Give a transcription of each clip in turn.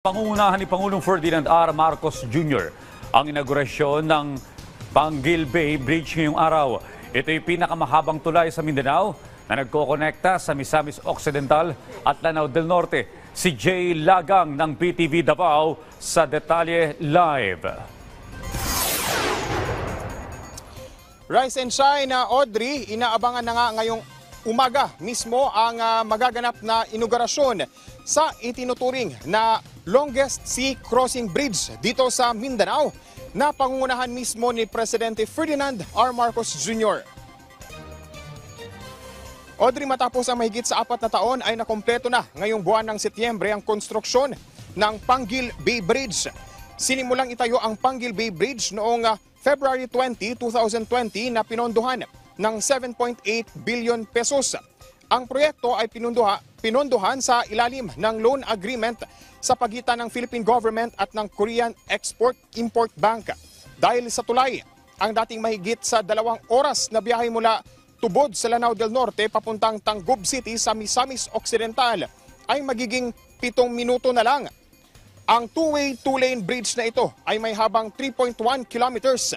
Pangungunahan ni Pangulong Ferdinand R. Marcos Jr. ang inaugurasyon ng Panguil Bay Bridge ngayong araw. Ito'y pinakamahabang tulay sa Mindanao na nagkokonekta sa Misamis Occidental at Lanao del Norte. Si Jay Lagang ng PTV Davao sa Detalye Live. Rise and shine na Audrey, inaabangan na nga ngayong umaga mismo ang magaganap na inaugurasyon sa itinuturing na longest sea crossing bridge dito sa Mindanao na pangungunahan mismo ni Presidente Ferdinand R. Marcos Jr. Audrey, matapos ang mahigit sa 4 na taon ay nakompleto na ngayong buwan ng Setyembre ang konstruksyon ng Panguil Bay Bridge. Sinimulang itayo ang Panguil Bay Bridge noong February 20, 2020 na pinondohan ng 7.8 billion pesos. Ang proyekto ay pinondohan sa ilalim ng loan agreement sa pagitan ng Philippine government at ng Korean Export-Import Bank. Dahil sa tulay, ang dating mahigit sa 2 oras na biyahe mula Tubod sa Lanao del Norte papuntang Tangub City sa Misamis Occidental ay magiging 7 minuto na lang. Ang two-way, two-lane bridge na ito ay may habang 3.1 kilometers.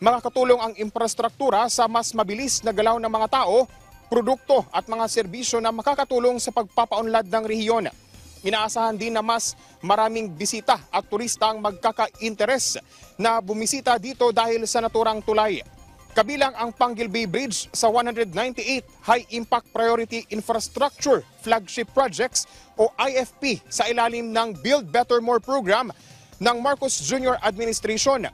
Makakatulong ang infrastruktura sa mas mabilis na galaw ng mga tao, produkto at mga serbisyo na makakatulong sa pagpapaunlad ng rehiyon. Inaasahan din na mas maraming bisita at turista ang magkaka-interes na bumisita dito dahil sa naturang tulay. Kabilang ang Panguil Bay Bridge sa 198 High Impact Priority Infrastructure Flagship Projects o IFP sa ilalim ng Build Better More program ng Marcos Jr. Administration.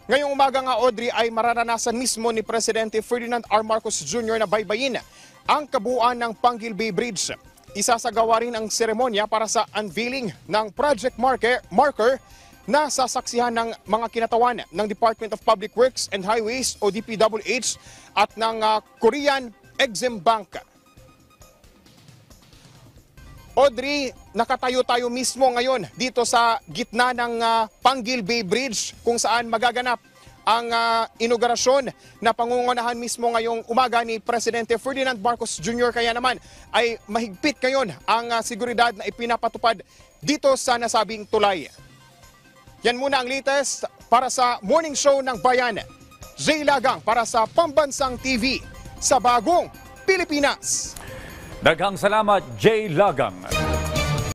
Ngayong umaga nga, Audrey, ay mararanasan mismo ni Presidente Ferdinand R. Marcos Jr. na baybayin ang kabuuan ng Panguil Bay Bridge. Isasagawa rin ang seremonya para sa unveiling ng project marker na sasaksihan ng mga kinatawan ng Department of Public Works and Highways o DPWH at ng Korean Exim Bank. Audrey, nakatayo tayo mismo ngayon dito sa gitna ng Panguil Bay Bridge kung saan magaganap ang inaugurasyon na pangungunahan mismo ngayong umaga ni Presidente Ferdinand Marcos Jr. Kaya naman ay mahigpit ngayon ang seguridad na ipinapatupad dito sa nasabing tulay. Yan muna ang latest para sa Morning Show ng Bayan. Jay Lagang para sa Pambansang TV sa Bagong Pilipinas. Daghang salamat, Jay Lagang.